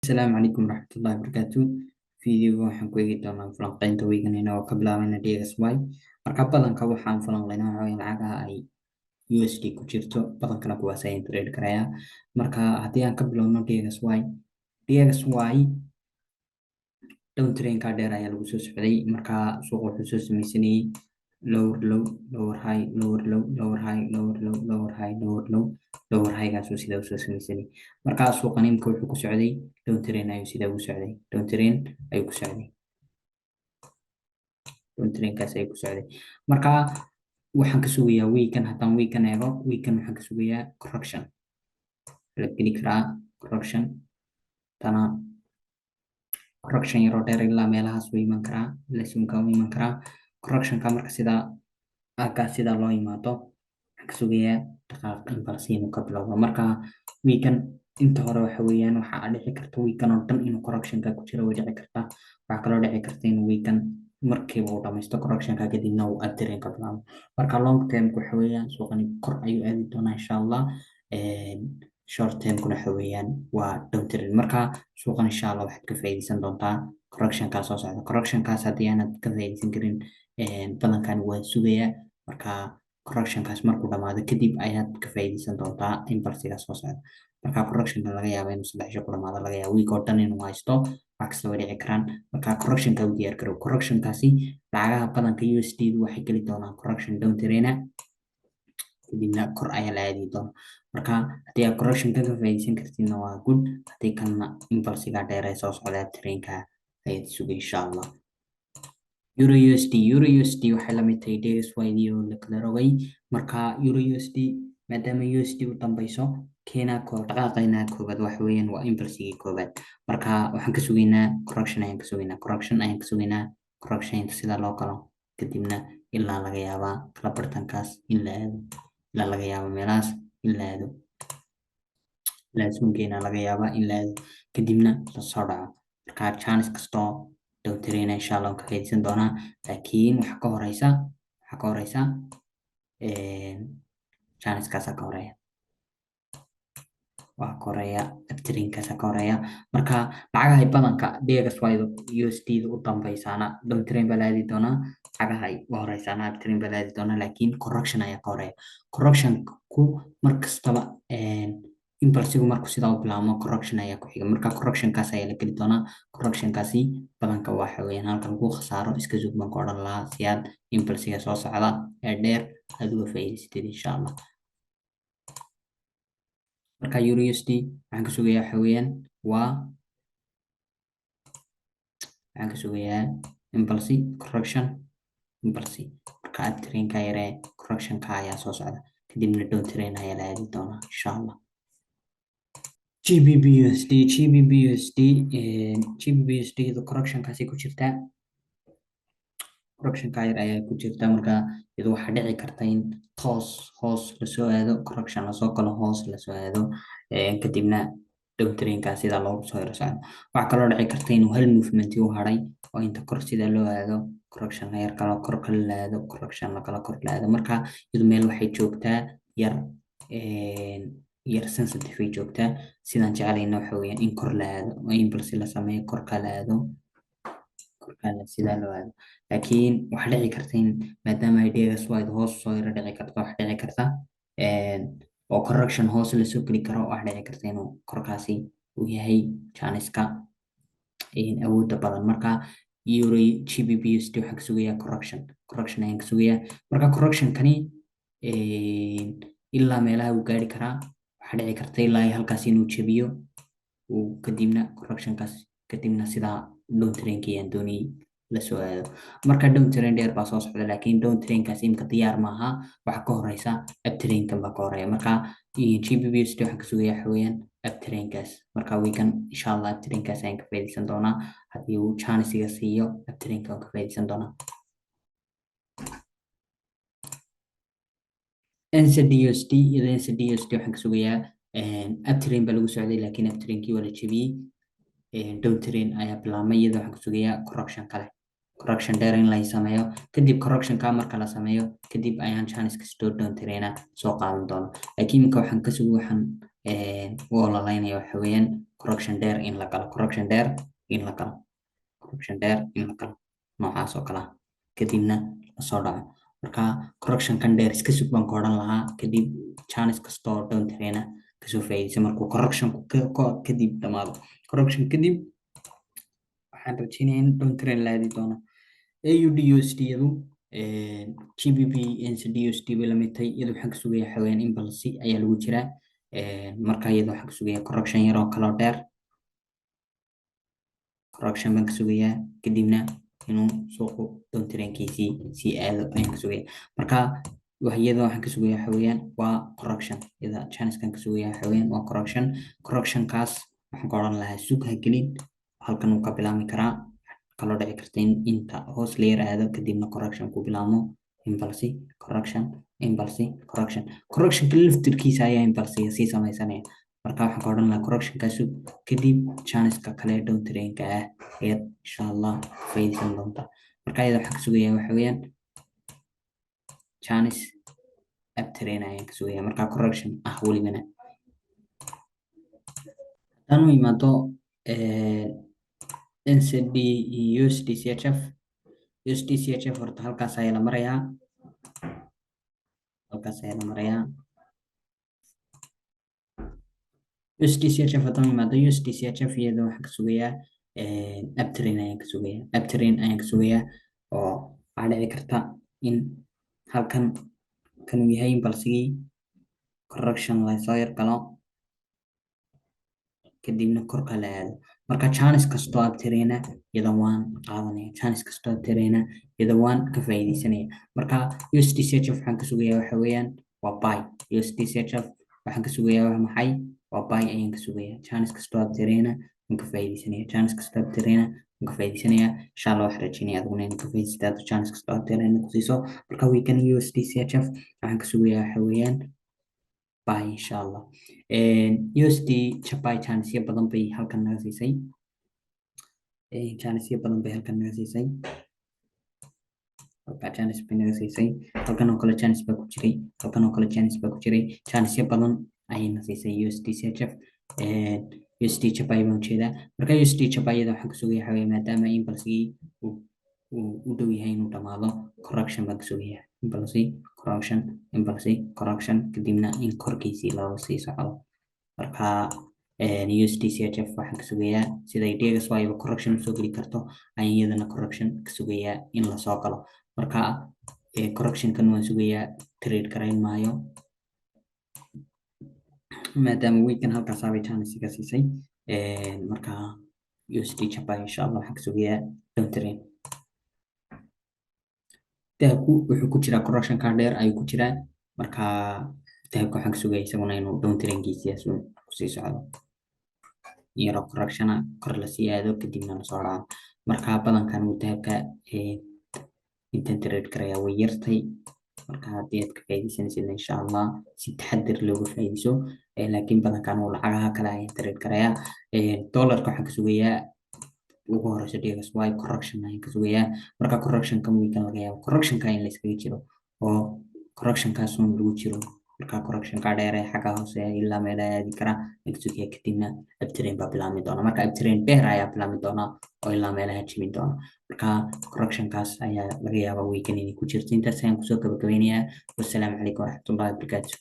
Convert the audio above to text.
السلام عليكم ورحمة الله وبركاته. Fiidiyowga waxaan ku eegi doonaa falanqaynta weeganayna oo ka bilaabana DXY. Marka badanka waxaan falanqaynaa waxa weeye lacagaha ay USD ku jirto badankana kuwaas ayaan trade karayaa. Marka haddii aan ka bilowno DXY down trainka dheer ayaa lagu soo socday. Marka suuqa wuxuu soo sameysanayay lower low, lower high, lower low, lower high, lower low, lower high, lower low, lower high gaasuu sidaa usoo sameysanayay. Marka suuqa nimka wuxuu ku socday down train ayuu sidaa ugu socday. Down train ayuu ku socday. Down trainkaas ayuu ku socday. Marka waxaan ka sugayaa weekan haddaan weekan eego weekan waxaan ka sugayaa correction. La geli karaa correction tana correction yaroo dheer ilaa meelahaas wuu iman karaa lesunka wuu iman karaa correctionka marka sidaa loo yimaado waxaan ka sugayaa dhaqaaq impulse inuu ka bilowdo. Marka weekan inta hore waxa weeyaan waxaa dhici karta weekan oo dhan inuu correctionka ku jiro way dhici kartaa. Waxaa kaloo dhici karta inuu weekan markiiba uu dhammaysto correctionka kadibna uu uptrend ka bilaabo. Marka long term waxa weeyaan suuqani kor ayuu aadi doonaa insha Allah. Short term kuna waxa weeyaan waa down trend. Marka suuqan insha Allah waxaad ka faa'iideysan doontaa correctionkaas soo socda. Correctionkaas haddii aanad ka faa'iideysan karin badankan waa sugayaa. Marka correctionkaas markuu dhamaado kadib ayaad ka faa'iideysan doontaa impulsiga soo socda. Marka correctionka laga yaabo inuu 3 cisho ku dhamaado laga yaabo week oo dhan inuu haysto wax kasta way dhici karaan. Marka correctionka u diyaar garow. Correctionkaasi lacagaha badanka USD waxay geli doonaan correction down trend kadibna kor ayaa la aadi doonaa. Marka haddii aad correctionka ka faa'iideysan kartidna waa good. Haddii kalena impulsiga dheer ee soo socda trainka ayaad sugay insha Allah. Euro USD waxay la mid tahay DXY oo la kala rogay. Marka Euro USD maadaama USD u dambeyso keena dhaqaaqayna koobaad waxa weeyaan waa impulsigii koobaad. Marka waxaan ka sugaynaa correction ayaan ka sugaynaa correction sida loo kalo kadibna ilaa laga yaabaa kala bartankaas in la aado ilaa laga yaabo meelahaas in la aado laasuunkeena laga yaabaa in la aado kadibna la soo dhaco. Marka chance kastoo down train insha Allah ka faa'iideysan doonaa laakiin waxa ka horeysa chance kaasa ka horeeya waa koreya uptrainkaas ka horeeya. Marka lacagaha badanka DXY USD u dambeysana down train baa la aadi doonaa. lacagaha u horeysana uptrain baa la aadi doonaa laakiin correction ayaa ka horeeya. Correction ku markastaba impulsigu markuu sidaa u bilaabmo correction ayaa ku xiga. Marka correctionkaas ayaa la geli doonaa. Correctionkaasi badanka waxa weeyaan halkan ku khasaaro iska sug baan ku odhan lahaa si aad impulsiga soo socda ee dheer aad uga faa'iideysatid insha Allah. Marka Euro USD waxaan ka sugayaa waxa weeyaan waxaan ka sugayaa impulse correction impulse. Marka uptrainka yare correctionka ayaa soo socda kadibna down train ayaa la aadi doonaa insha Allah. GBP USD correctionkaasi ku jirtaa. Correctionka yar ayaa ku jirta marka iyadoo waxaa dhici karta in hoos la soo aado correction la soo galo hoos la soo aado kadibna down trainka sida loogu soo yaro socdo. Waxa kaloo dhici karta inuu hal movement u haray oo inta kor sida loo aado correction la yar kala kor kala la aado correction la kala kor la aado. Marka iyadoo meel waxay joogtaa yar sensitive ay joogtaa sidaan jeclayna waxa weeyaan in kor la aado oo impulse la sameeyo kor kala aado sida loo aado. Laakiin waxa dhici karta in maadaama ay DXY hoos soo yara dhici karto wax dhici karta oo correction hoos la soo geli karo wax dhici karta inuu korkaasi uu yahay chance-ka awoodda badan. Marka Euro GBP USD waxaan ka sugayaa correction ayaan ka sugayaa. Marka correctionkani ilaa meelaha uu gaari karaa waxa dhici karta ilaa halkaas inuu jabiyo uu kadibna correctionkaas kadibna sidaa down trainka ayaan doonayay la soo aado. Marka down train dheer baa soo socda laakiin down trainkaas imka diyaar maaha waxa ka horeysa uptrainkan baa ka horeeya. Marka GBP USD waxaan ka sugayaa waxa weeyaan uptrainkaas. Marka weekan insha Allah uptrainkaas ayaan ka faa'iideysan doonaa haddii uu chance-iga siiyo uptrainka waan ka faa'iideysan doonaa. NZD USD waxaan ka sugayaa uptrain baa lagu socday laakiin uptrainkii waa la jebiyey. Down train ayaa bilaabmay iyadoo waxaan ka sugayaa correction kale correction dheer in la sameeyo kadib correctionka marka la sameeyo kadib ayaan chance kastoo down train soo qaadan doona. Laakiin imika waxaan ka sugayaa waxaan u ololaynaya waxa weeyaan correction dheer in la galo correction dheer in la galo correction dheer in la galo noocaas oo kale ah kadibna lasoo dhaco marka correction kan dheer iska sug baan ka odhan lahaa kadib chance kastoo down traina kasoo faa'iidaysa markuu correction kadib dhamaado correction kadib waxaan rajeynayaa in down train la aadi doono AUDUSD-yadu GBP NZD-USD bay la mid tahay iyadoo waxaan ka sugayaa xawayaan imbalsi ayaa lagu jiraa marka iyadoo waxaan ka sugayaa correction yar oo kaloo dheer correction baan ka sugayaa kadibna inuu suuqu down trainkiisii sii aado ayaan ka sugayaa marka iyadoo waxaan ka sugayaa xawayaan waa correction iyada chance-kan ka sugayaa xawayaan waa correctionkaas waxaan ka odhan lahaa sug ha gelin halkan uu ka bilaami karaa kaloo dhici karta in inta hoos la yaraado kadibna correction ku bilaabmo impulse correction impulse correctionka laftirkiisa ayaa impulsiga sii samaysanaya marka waxaan ka odhan lahaa correctionkaasu kadib chance-ka kale down train-ka ah ayaad insha allah faa'iidaysan doonta marka iyada waxaan ka sugayaa waxa weeyaan chance up train ayaan ka sugayaa marka correction ah welibana haddaan u imaado NZD iyo USD CHF USD CHF horta halkaas ayaa la marayaa USD CHF haddaan imaado USD CHF iyada waxaan ka sugayaa uptrain ayaan ka sugayaa oo waxaa dhici karta in halkan kanuu yahay balsigii correction lasoo yar galo kadibna korka la aado marka chance kastoo uptraina iyada waan qaadanaya chance kastoo uptraina iyada waan ka faa'iidaysanaya marka USD CHF waxaan ka sugayaa waxa weeyaan waa buy USD CHF waxaan ka sugayaa waa maxay waa buy ayaan ka sugayaa chance kastoo uptraina waan ka faa'iidaysanaya chance kastoo uptraina waan ka faa'iidaysanaya insha Allah waxaan rajeynayaa adiguna inaad ka faa'iidaysato chance kastoo uptraina ku siiso marka weekend USD CHF waxaan ka sugayaa waxa weeyaan buy insha Allah USD Japan chance badan bay halkan naga siisay chance badan bay halkan naga siisay halkan oo kale chance baa ku jiray chance badan ayayna siisay USD CHF USD Japan baan ujeedaa marka USD Japan iyada waxaan ka sugayaa xawee maadaama impulsigii u dhow yahay inuu dhamaado correction baan ka sugayaa correction kadibna in korkiisii loo sii socdo marka USD CHF waxaan ka sugayaa sida ideas waayba correction usoo geli karto ayaan iyadana correction ka sugayaa in lasoo galo marka correctionkan waan sugayaa trade garayn maayo maadaama weekend halkaas abay chance iga siisay marka USD Japan insha Allah waxaan ka sugayaa down train dahabku wuxuu ku jiraa correction ka dheer ayuu ku jiraa marka dahabka waxaan ka sugayaa isaguna inuu down trainkiisiyaas ku sii socdo yaro correctiona kor la sii aado kadibna la soo dhaco marka badankan uu dahabka intan trade garaya way yartay marka haddii aad ka faa'iidaysanaysid insha Allah si taxadir looga faa'iidayso laakiin badankan uu lacagaha kale ayaan trade garaya dollarka waxaan ka sugayaa ugu horeyso DXY correction ayaan ka sugayaa marka correctionkan weekend laga yaabo correctionka in la iskaga jiro oo correctionkaas uun lagu jiro marka correctionka dheer ee xagga hoose ilaa meel aadi kara laga sugaya kadibna uptrain baa bilaami doona marka uptrain dheer ayaa bilaami doona oo ilaa meelaha jibin doona marka correctionkaas ayaa laga yaabaa weekend inay ku jirto intaas ayaan kusoo gabagabeynayaa wassalaamu calaykum waraxmatullahi wabarakaatu